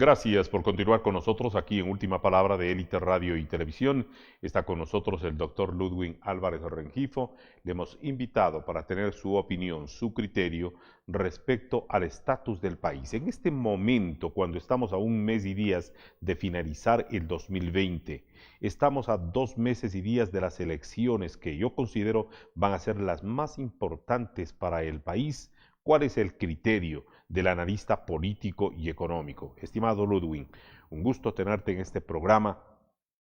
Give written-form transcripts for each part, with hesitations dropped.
Gracias por continuar con nosotros aquí en Última Palabra de Élite Radio y Televisión. Está con nosotros el doctor Ludwig Álvarez Rengifo. Le hemos invitado para tener su opinión, su criterio respecto al estatus del país. En este momento, cuando estamos a un mes y días de finalizar el 2020, estamos a 2 meses y días de las elecciones que yo considero van a ser las más importantes para el país. ¿Cuál es el criterio del analista político y económico? Estimado Ludwig, un gusto tenerte en este programa.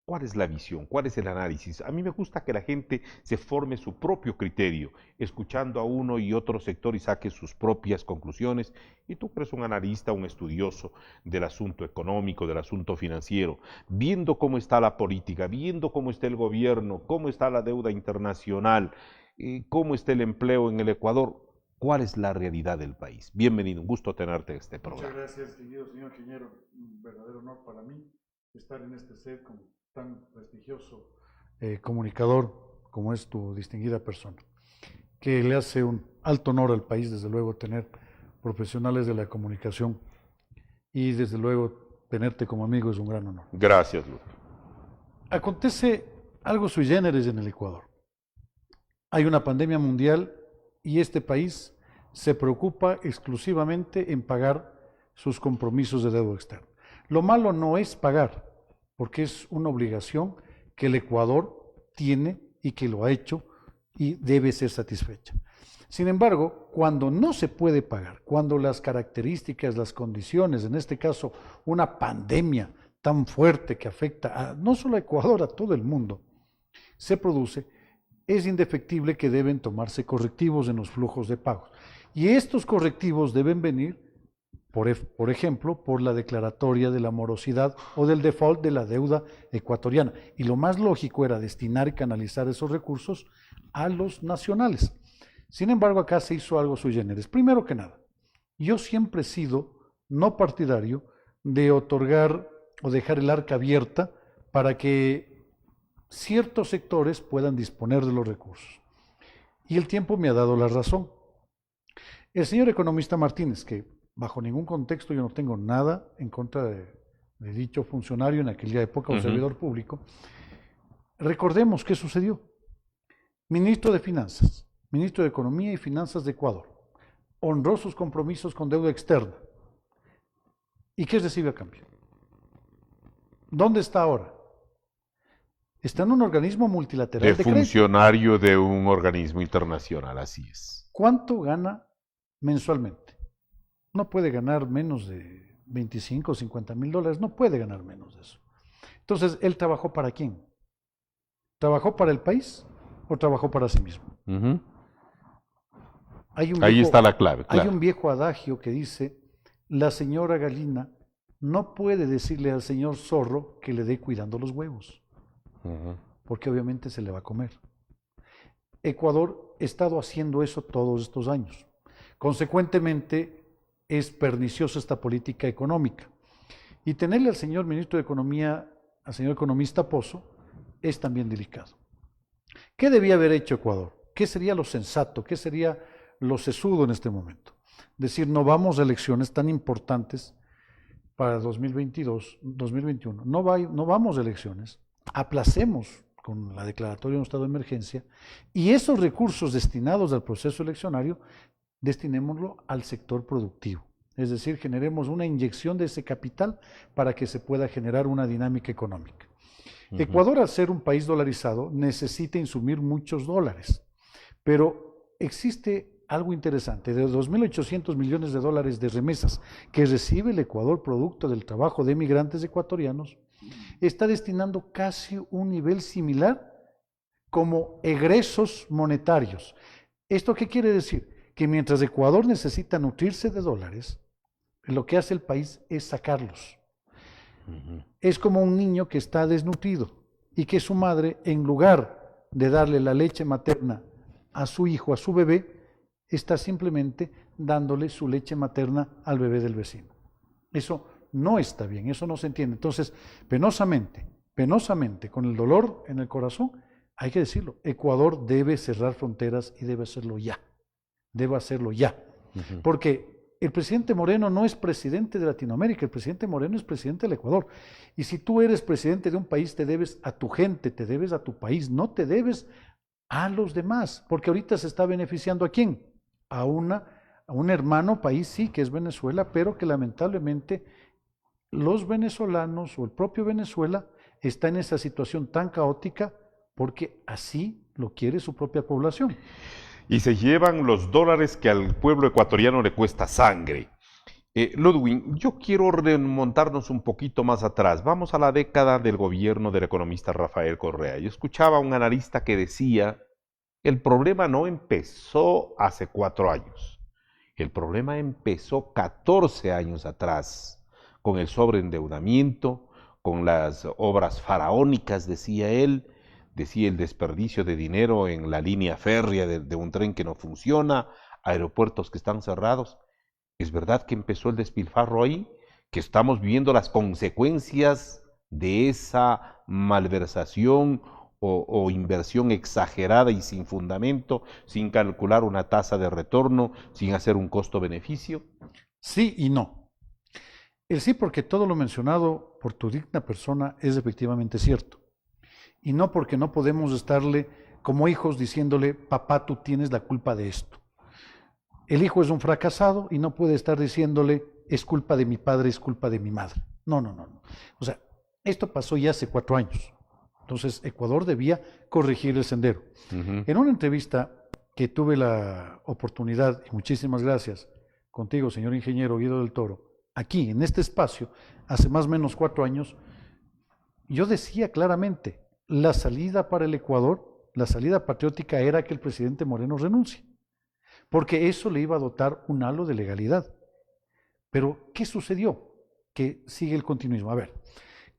¿Cuál es la visión? ¿Cuál es el análisis? A mí me gusta que la gente se forme su propio criterio, escuchando a uno y otro sector y saque sus propias conclusiones. Y tú que eres un analista, un estudioso del asunto económico, del asunto financiero, viendo cómo está la política, viendo cómo está el gobierno, cómo está la deuda internacional, cómo está el empleo en el Ecuador. ¿Cuál es la realidad del país? Bienvenido, un gusto tenerte en este programa. Muchas gracias, distinguido señor ingeniero. Un verdadero honor para mí estar en este set con tan prestigioso comunicador como es tu distinguida persona, que le hace un alto honor al país, desde luego, tener profesionales de la comunicación y, desde luego, tenerte como amigo es un gran honor. Gracias, Luis. Acontece algo sui generis en el Ecuador. Hay una pandemia mundial y este país se preocupa exclusivamente en pagar sus compromisos de deuda externa. Lo malo no es pagar, porque es una obligación que el Ecuador tiene y que lo ha hecho y debe ser satisfecha. Sin embargo, cuando no se puede pagar, cuando las características, las condiciones, en este caso una pandemia tan fuerte que afecta no solo a Ecuador, a todo el mundo, se produce, es indefectible que deben tomarse correctivos en los flujos de pagos. Y estos correctivos deben venir, por ejemplo, por la declaratoria de la morosidad o del default de la deuda ecuatoriana. Y lo más lógico era destinar y canalizar esos recursos a los nacionales. Sin embargo, acá se hizo algo sui generis. Primero que nada, yo siempre he sido no partidario de otorgar o dejar el arca abierta para que ciertos sectores puedan disponer de los recursos. Y el tiempo me ha dado la razón. El señor economista Martínez, que bajo ningún contexto yo no tengo nada en contra de dicho funcionario en aquella época, o servidor público, recordemos qué sucedió. Ministro de Finanzas, ministro de Economía y Finanzas de Ecuador, honró sus compromisos con deuda externa. ¿Y qué recibe a cambio? ¿Dónde está ahora? Está en un organismo multilateral de funcionario de un organismo internacional, así es. ¿Cuánto gana mensualmente? No puede ganar menos de 25 o 50 mil dólares, no puede ganar menos de eso. Entonces, ¿él trabajó para quién? ¿Trabajó para el país o trabajó para sí mismo? Ahí está la clave. Claro. Hay un viejo adagio que dice, la señora gallina no puede decirle al señor zorro que le dé cuidando los huevos. Porque obviamente se le va a comer. Ecuador ha estado haciendo eso todos estos años. Consecuentemente, es perniciosa esta política económica. Y tenerle al señor ministro de Economía, al señor economista Pozo, es también delicado. ¿Qué debía haber hecho Ecuador? ¿Qué sería lo sensato? ¿Qué sería lo sesudo en este momento? Decir, no vamos a elecciones tan importantes para 2022, 2021. No vamos a elecciones. Aplacemos con la declaratoria de un estado de emergencia y esos recursos destinados al proceso eleccionario, destinémoslo al sector productivo. Es decir, generemos una inyección de ese capital para que se pueda generar una dinámica económica. Ecuador, al ser un país dolarizado, necesita insumir muchos dólares, pero existe algo interesante. De 2.800 millones de dólares de remesas que recibe el Ecuador producto del trabajo de migrantes ecuatorianos, está destinando casi un nivel similar como egresos monetarios. ¿Esto qué quiere decir? Que mientras Ecuador necesita nutrirse de dólares, lo que hace el país es sacarlos. Es como un niño que está desnutrido y que su madre, en lugar de darle la leche materna a su hijo, a su bebé, está simplemente dándole su leche materna al bebé del vecino. Eso no está bien, eso no se entiende. Entonces, penosamente, con el dolor en el corazón, hay que decirlo, Ecuador debe cerrar fronteras y debe hacerlo ya. Porque el presidente Moreno no es presidente de Latinoamérica, el presidente Moreno es presidente del Ecuador. Y si tú eres presidente de un país, te debes a tu gente, te debes a tu país, no te debes a los demás, porque ahorita se está beneficiando ¿a quién? A un hermano país, sí, que es Venezuela, pero que lamentablemente los venezolanos o el propio Venezuela está en esa situación tan caótica porque así lo quiere su propia población. Y se llevan los dólares que al pueblo ecuatoriano le cuesta sangre. Ludwig, yo quiero remontarnos un poquito más atrás. Vamos a la década del gobierno del economista Rafael Correa. Yo escuchaba a un analista que decía, el problema no empezó hace 4 años. El problema empezó 14 años atrás, con el sobreendeudamiento, con las obras faraónicas, decía él, decía el desperdicio de dinero en la línea férrea de un tren que no funciona, aeropuertos que están cerrados. ¿Es verdad que empezó el despilfarro ahí? ¿Que estamos viendo las consecuencias de esa malversación o inversión exagerada y sin fundamento, sin calcular una tasa de retorno, sin hacer un costo-beneficio? Sí y no. El sí, porque todo lo mencionado por tu digna persona es efectivamente cierto. Y no porque no podemos estarle como hijos diciéndole, papá, tú tienes la culpa de esto. El hijo es un fracasado y no puede estar diciéndole, es culpa de mi padre, es culpa de mi madre. No, no, no, no. O sea, esto pasó ya hace 4 años. Entonces, Ecuador debía corregir el sendero. En una entrevista que tuve la oportunidad, y muchísimas gracias contigo, señor ingeniero Guido del Toro, aquí, en este espacio, hace más o menos 4 años, yo decía claramente, la salida para el Ecuador, la salida patriótica era que el presidente Moreno renuncie, porque eso le iba a dotar un halo de legalidad. Pero, ¿qué sucedió? Que sigue el continuismo. A ver,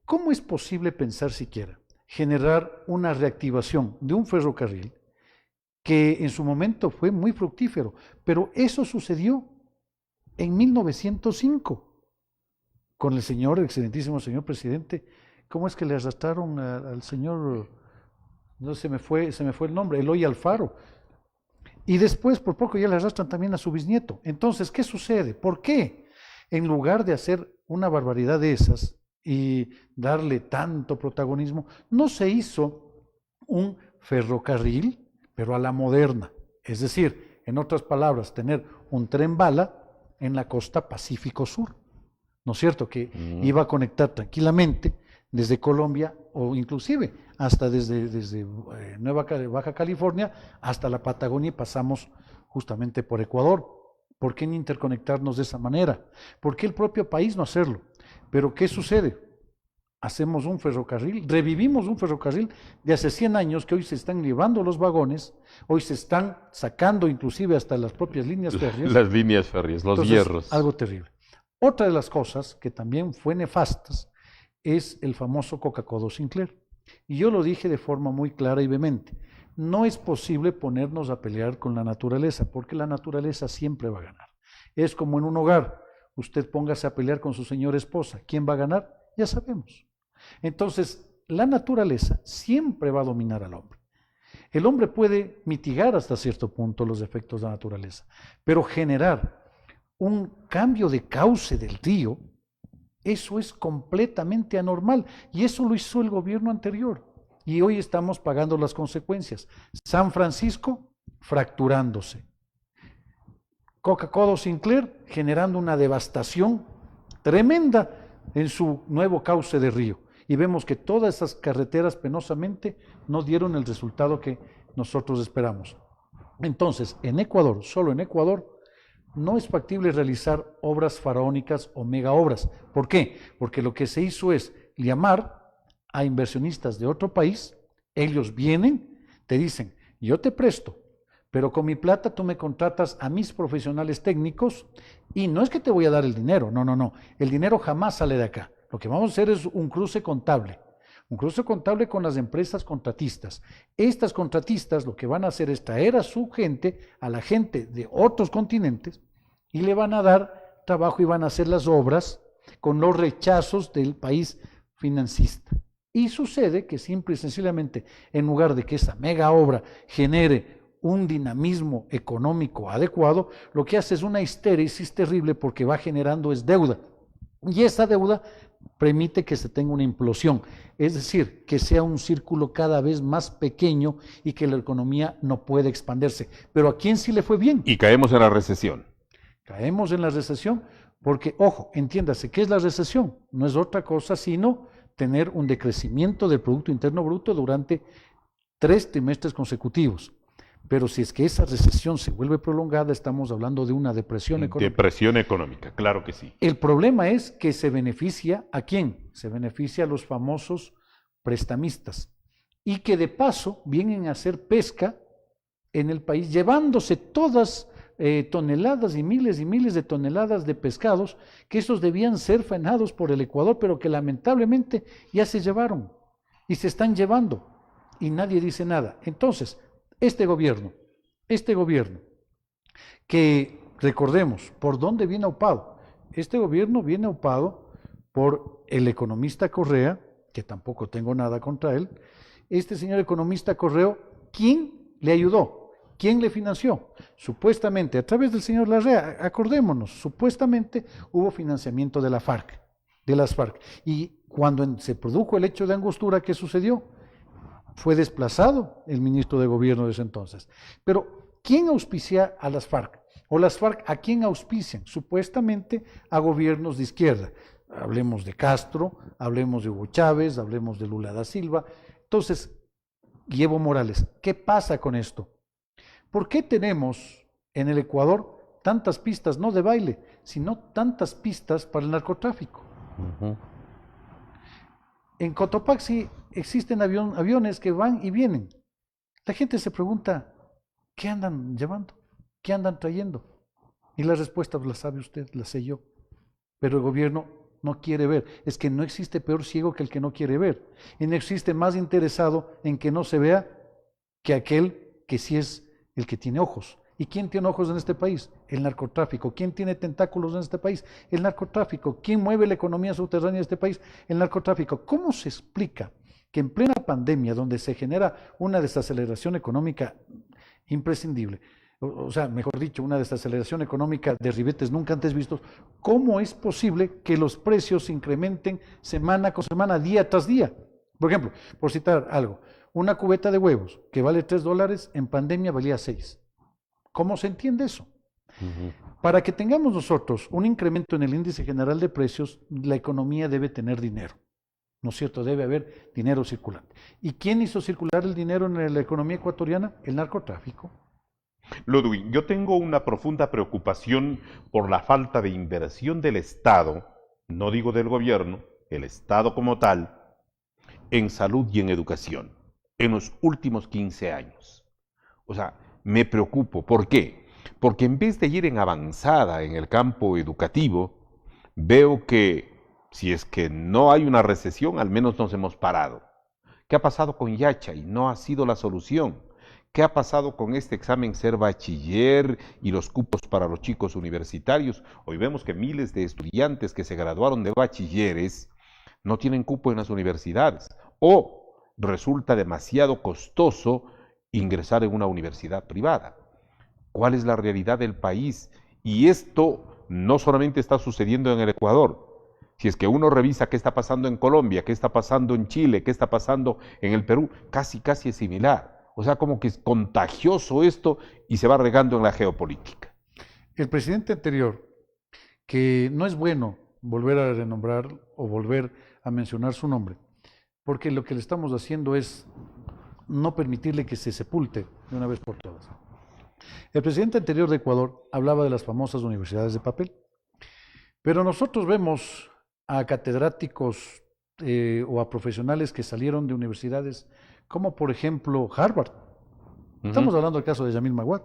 ¿cómo es posible pensar siquiera generar una reactivación de un ferrocarril que en su momento fue muy fructífero? Pero eso sucedió en 1905 con el señor, el excelentísimo señor presidente. ¿Cómo es que le arrastraron al señor, no se me fue el nombre, Eloy Alfaro? Y después, por poco, ya le arrastran también a su bisnieto. Entonces, ¿qué sucede? ¿Por qué? En lugar de hacer una barbaridad de esas y darle tanto protagonismo, no se hizo un ferrocarril, pero a la moderna. Es decir, en otras palabras, tener un tren bala en la costa Pacífico Sur, ¿no es cierto? Que iba a conectar tranquilamente desde Colombia o inclusive hasta desde Baja California hasta la Patagonia y pasamos justamente por Ecuador. ¿Por qué no interconectarnos de esa manera? ¿Por qué el propio país no hacerlo? Pero ¿qué sucede? Hacemos un ferrocarril, revivimos un ferrocarril de hace 100 años que hoy se están llevando los vagones, hoy se están sacando inclusive hasta las propias líneas férreas. Las líneas férreas, los hierros. Algo terrible. Otra de las cosas que también fue nefastas es el famoso Coca-Cola Sinclair. Y yo lo dije de forma muy clara y vehemente. No es posible ponernos a pelear con la naturaleza, porque la naturaleza siempre va a ganar. Es como en un hogar. Usted póngase a pelear con su señora esposa. ¿Quién va a ganar? Ya sabemos. Entonces, la naturaleza siempre va a dominar al hombre. El hombre puede mitigar hasta cierto punto los efectos de la naturaleza, pero generar un cambio de cauce del río, eso es completamente anormal, y eso lo hizo el gobierno anterior, y hoy estamos pagando las consecuencias. San Francisco fracturándose, Coca-Cola Sinclair generando una devastación tremenda en su nuevo cauce de río, y vemos que todas esas carreteras penosamente no dieron el resultado que nosotros esperamos. Entonces, en Ecuador, solo en Ecuador, no es factible realizar obras faraónicas o mega obras. ¿Por qué? Porque lo que se hizo es llamar a inversionistas de otro país, ellos vienen, te dicen, yo te presto, pero con mi plata tú me contratas a mis profesionales técnicos y no es que te voy a dar el dinero, no, no, no, el dinero jamás sale de acá. Lo que vamos a hacer es un cruce contable con las empresas contratistas. Estas contratistas lo que van a hacer es traer a su gente, a la gente de otros continentes, y le van a dar trabajo y van a hacer las obras con los rechazos del país financista. Y sucede que simple y sencillamente, en lugar de que esa mega obra genere un dinamismo económico adecuado, lo que hace es una histéresis terrible porque va generando es deuda. Y esa deuda permite que se tenga una implosión, es decir, que sea un círculo cada vez más pequeño y que la economía no puede expandirse. Pero ¿a quién sí le fue bien? Y caemos en la recesión. Caemos en la recesión porque, ojo, entiéndase, ¿qué es la recesión? No es otra cosa sino tener un decrecimiento del Producto Interno Bruto durante 3 trimestres consecutivos. Pero si es que esa recesión se vuelve prolongada, estamos hablando de una depresión económica. Depresión económica, claro que sí. El problema es que se beneficia ¿a quién? Se beneficia a los famosos prestamistas y que de paso vienen a hacer pesca en el país, llevándose todas toneladas y miles de toneladas de pescados que esos debían ser faenados por el Ecuador, pero que lamentablemente ya se llevaron y se están llevando y nadie dice nada. Entonces, este gobierno, que recordemos, ¿por dónde viene aupado? Este gobierno viene aupado por el economista Correa, que tampoco tengo nada contra él. Este señor economista Correa, ¿quién le ayudó? ¿Quién le financió? Supuestamente, a través del señor Larrea, acordémonos, supuestamente hubo financiamiento de las FARC. Y cuando se produjo el hecho de Angostura, ¿qué sucedió? Fue desplazado el ministro de gobierno de ese entonces. Pero, ¿quién auspicia a las FARC? ¿O las FARC a quién auspician? Supuestamente a gobiernos de izquierda. Hablemos de Castro, hablemos de Hugo Chávez, hablemos de Lula da Silva. Entonces, Evo Morales, ¿qué pasa con esto? ¿Por qué tenemos en el Ecuador tantas pistas, no de baile, sino tantas pistas para el narcotráfico? En Cotopaxi existen aviones que van y vienen. La gente se pregunta, ¿qué andan llevando? ¿Qué andan trayendo? Y la respuesta la sabe usted, la sé yo. Pero el gobierno no quiere ver. Es que no existe peor ciego que el que no quiere ver. Y no existe más interesado en que no se vea que aquel que sí es el que tiene ojos. ¿Y quién tiene ojos en este país? El narcotráfico. ¿Quién tiene tentáculos en este país? El narcotráfico. ¿Quién mueve la economía subterránea de este país? El narcotráfico. ¿Cómo se explica que en plena pandemia, donde se genera una desaceleración económica imprescindible, o sea, mejor dicho, una desaceleración económica de ribetes nunca antes vistos, cómo es posible que los precios se incrementen semana con semana, día tras día? Por ejemplo, por citar algo, una cubeta de huevos que vale $3, en pandemia valía 6. ¿Cómo se entiende eso? Para que tengamos nosotros un incremento en el índice general de precios, la economía debe tener dinero, ¿no es cierto? Debe haber dinero circulante. ¿Y quién hizo circular el dinero en la economía ecuatoriana? El narcotráfico. Ludwig, yo tengo una profunda preocupación por la falta de inversión del Estado, no digo del gobierno, el Estado como tal, en salud y en educación, en los últimos 15 años. O sea, me preocupo. ¿Por qué? Porque en vez de ir en avanzada en el campo educativo, veo que si es que no hay una recesión, al menos nos hemos parado. ¿Qué ha pasado con Yacha? Y no ha sido la solución. ¿Qué ha pasado con este examen ser bachiller y los cupos para los chicos universitarios? Hoy vemos que miles de estudiantes que se graduaron de bachilleres no tienen cupo en las universidades o resulta demasiado costoso ingresar en una universidad privada. ¿Cuál es la realidad del país? Y esto no solamente está sucediendo en el Ecuador. Si es que uno revisa qué está pasando en Colombia, qué está pasando en Chile, qué está pasando en el Perú, casi es similar. O sea, como que es contagioso esto y se va regando en la geopolítica. El presidente anterior, que no es bueno volver a renombrar o volver a mencionar su nombre, porque lo que le estamos haciendo es no permitirle que se sepulte de una vez por todas. El presidente anterior de Ecuador hablaba de las famosas universidades de papel, pero nosotros vemos a catedráticos o a profesionales que salieron de universidades como por ejemplo Harvard. Estamos hablando del caso de Yamil Maguad.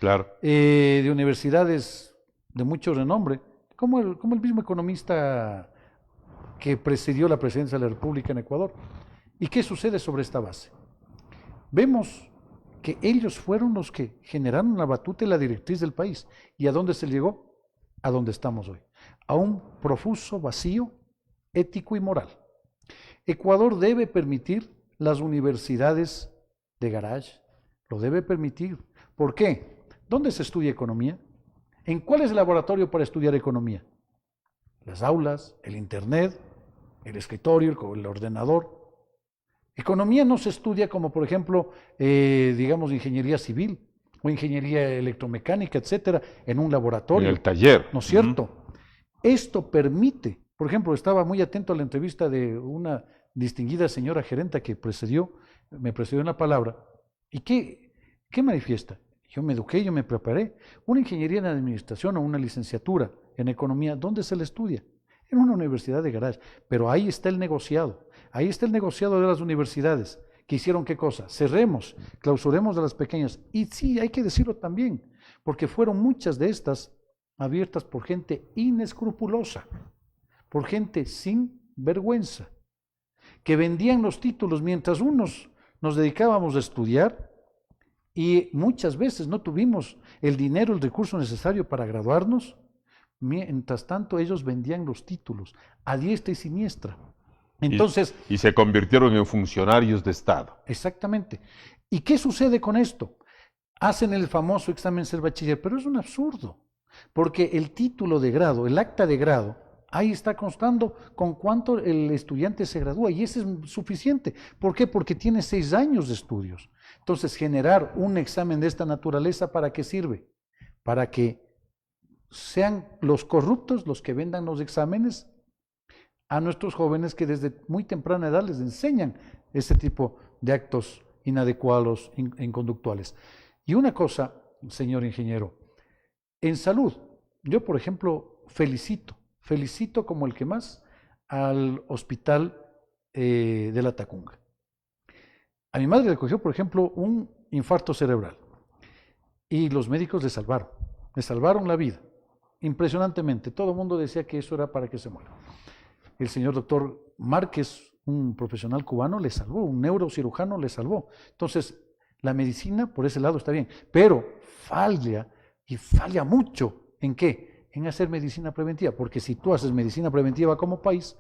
Claro. De universidades de mucho renombre, como el mismo economista que presidió la presidencia de la República en Ecuador. ¿Y qué sucede sobre esta base? Vemos que ellos fueron los que generaron la batuta y la directriz del país. ¿Y a dónde se llegó? A donde estamos hoy. A un profuso vacío ético y moral. Ecuador debe permitir las universidades de garage, lo debe permitir. ¿Por qué? ¿Dónde se estudia economía? ¿En cuál es el laboratorio para estudiar economía? Las aulas, el internet, el escritorio, el ordenador. Economía no se estudia como, por ejemplo, digamos, ingeniería civil o ingeniería electromecánica, etcétera, en un laboratorio. En el taller. ¿No es cierto? Esto permite, por ejemplo, estaba muy atento a la entrevista de una distinguida señora gerenta que me precedió en la palabra. ¿Y qué manifiesta? Yo me eduqué, yo me preparé. Una ingeniería en administración o una licenciatura en economía, ¿dónde se le estudia? En una universidad de garage. Pero ahí está el negociado. Ahí está el negociado de las universidades. ¿Que hicieron qué cosa? Cerremos, clausuremos a las pequeñas. Y sí, hay que decirlo también, porque fueron muchas de estas abiertas por gente inescrupulosa, por gente sin vergüenza, que vendían los títulos mientras unos nos dedicábamos a estudiar y muchas veces no tuvimos el dinero, el recurso necesario para graduarnos. Mientras tanto, ellos vendían los títulos a diestra y siniestra. Entonces, y se convirtieron en funcionarios de Estado. Exactamente. ¿Y qué sucede con esto? Hacen el famoso examen del bachiller, pero es un absurdo, porque el título de grado, el acta de grado, ahí está constando con cuánto el estudiante se gradúa, y ese es suficiente. ¿Por qué? Porque tiene 6 años de estudios. Entonces, generar un examen de esta naturaleza, ¿para qué sirve? Para que sean los corruptos los que vendan los exámenes a nuestros jóvenes que desde muy temprana edad les enseñan ese tipo de actos inadecuados, inconductuales. Y una cosa, señor ingeniero, en salud, yo por ejemplo felicito como el que más al hospital de la Tacunga. A mi madre le cogió, por ejemplo, un infarto cerebral y los médicos le salvaron la vida, impresionantemente. Todo el mundo decía que eso era para que se muera. El señor doctor Márquez, un profesional cubano, le salvó, un neurocirujano le salvó. Entonces, la medicina por ese lado está bien, pero falla mucho. ¿En qué? En hacer medicina preventiva, porque si tú haces medicina preventiva como país,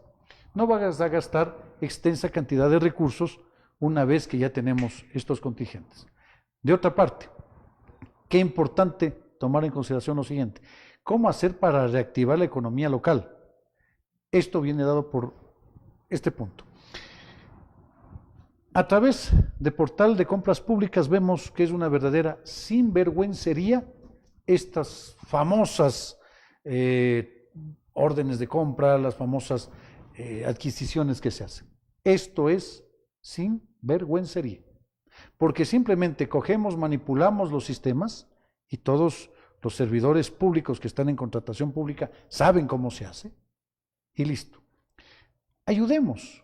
no vas a gastar extensa cantidad de recursos una vez que ya tenemos estos contingentes. De otra parte, qué importante tomar en consideración lo siguiente: ¿cómo hacer para reactivar la economía local? Esto viene dado por este punto. A través de portal de compras públicas vemos que es una verdadera sinvergüencería estas famosas órdenes de compra, las famosas adquisiciones que se hacen. Esto es sinvergüencería, porque simplemente cogemos, manipulamos los sistemas y todos los servidores públicos que están en contratación pública saben cómo se hace. Y listo. Ayudemos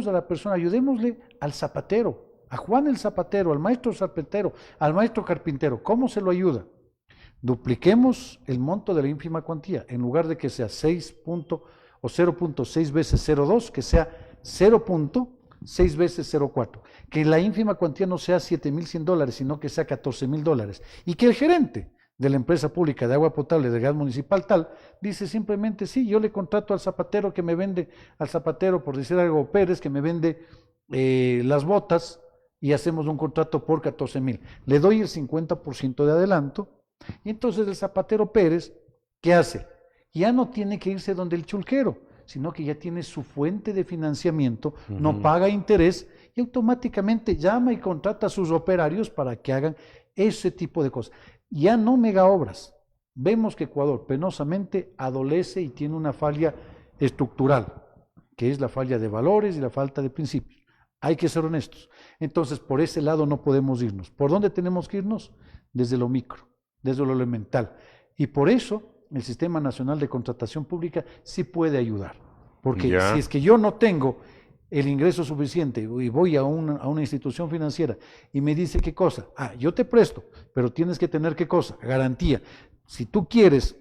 a la persona, ayudémosle al zapatero, a Juan el zapatero, al maestro zapatero, al maestro carpintero. ¿Cómo se lo ayuda? Dupliquemos el monto de la ínfima cuantía, en lugar de que sea 0.6 veces 0.2, que sea 0.6 veces 0.4. Que la ínfima cuantía no sea $7,100, sino que sea $14,000. Y que el gerente de la empresa pública de agua potable, de gas municipal tal, dice simplemente: sí, yo le contrato al zapatero que me vende, al zapatero, por decir algo, Pérez, que me vende las botas, y hacemos un contrato por 14,000. Le doy el 50% de adelanto, y entonces el zapatero Pérez, ¿qué hace? Ya no tiene que irse donde el chulquero, sino que ya tiene su fuente de financiamiento, no paga interés, y automáticamente llama y contrata a sus operarios para que hagan ese tipo de cosas. Ya no mega obras. Vemos que Ecuador penosamente adolece y tiene una falla estructural, que es la falla de valores y la falta de principios. Hay que ser honestos. Entonces, por ese lado no podemos irnos. ¿Por dónde tenemos que irnos? Desde lo micro, desde lo elemental. Y por eso el Sistema Nacional de Contratación Pública sí puede ayudar. Porque si es que yo no tengo el ingreso suficiente y voy a una institución financiera y me dice qué cosa, yo te presto, pero tienes que tener qué cosa, garantía. Si tú quieres,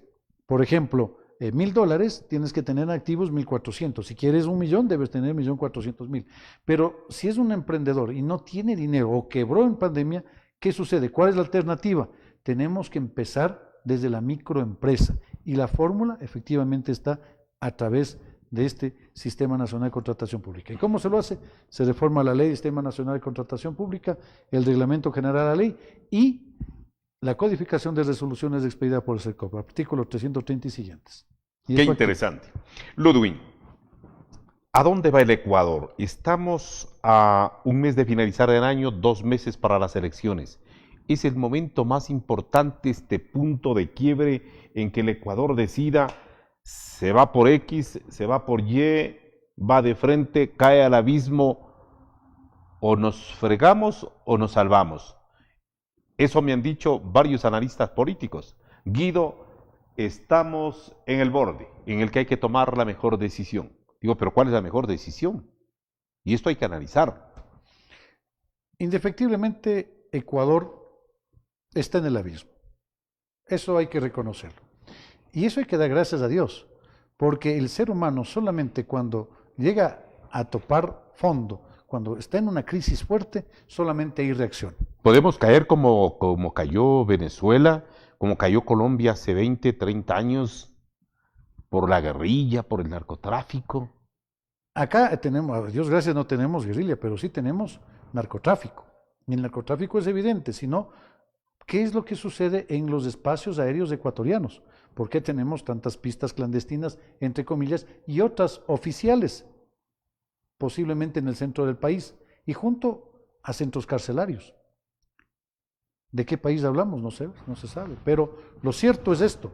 por ejemplo, $1,000, tienes que tener activos 1,400. Si quieres 1,000,000, debes tener 1,400,000. Pero si es un emprendedor y no tiene dinero o quebró en pandemia, ¿qué sucede? ¿Cuál es la alternativa? Tenemos que empezar desde la microempresa, y la fórmula efectivamente está a través de este Sistema Nacional de Contratación Pública. ¿Y cómo se lo hace? Se reforma la Ley del Sistema Nacional de Contratación Pública, el Reglamento General de la Ley y la codificación de resoluciones expedidas por el SERCOP, artículo 330 y siguientes. Qué interesante. Ludwig, ¿a dónde va el Ecuador? Estamos a un mes de finalizar el año, 2 meses para las elecciones. Es el momento más importante, este punto de quiebre en que el Ecuador decida, se va por X, se va por Y, va de frente, cae al abismo, o nos fregamos o nos salvamos. Eso me han dicho varios analistas políticos. Guido, estamos en el borde, en el que hay que tomar la mejor decisión. Digo, pero ¿cuál es la mejor decisión? Y esto hay que analizar. Indefectiblemente, Ecuador está en el abismo. Eso hay que reconocerlo. Y eso hay que dar gracias a Dios, porque el ser humano solamente cuando llega a topar fondo, cuando está en una crisis fuerte, solamente hay reacción. Podemos caer como cayó Venezuela, como cayó Colombia hace 20, 30 años, por la guerrilla, por el narcotráfico. Acá tenemos, a Dios gracias, no tenemos guerrilla, pero sí tenemos narcotráfico. Y el narcotráfico es evidente, sino, ¿qué es lo que sucede en los espacios aéreos ecuatorianos? ¿Por qué tenemos tantas pistas clandestinas, entre comillas, y otras oficiales, posiblemente en el centro del país, y junto a centros carcelarios? ¿De qué país hablamos? No se sabe. Pero lo cierto es esto.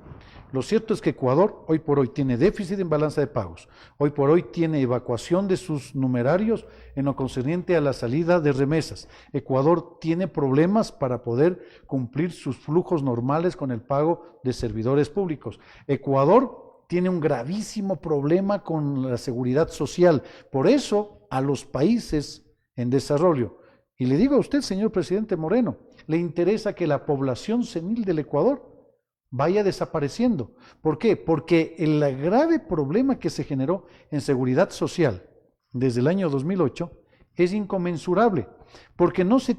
Lo cierto es que Ecuador hoy por hoy tiene déficit en balanza de pagos. Hoy por hoy tiene evacuación de sus numerarios en lo concerniente a la salida de remesas. Ecuador tiene problemas para poder cumplir sus flujos normales con el pago de servidores públicos. Ecuador tiene un gravísimo problema con la seguridad social. Por eso, a los países en desarrollo, y le digo a usted, señor presidente Moreno, le interesa que la población senil del Ecuador vaya desapareciendo. ¿Por qué? Porque el grave problema que se generó en seguridad social desde el año 2008 es inconmensurable, porque no se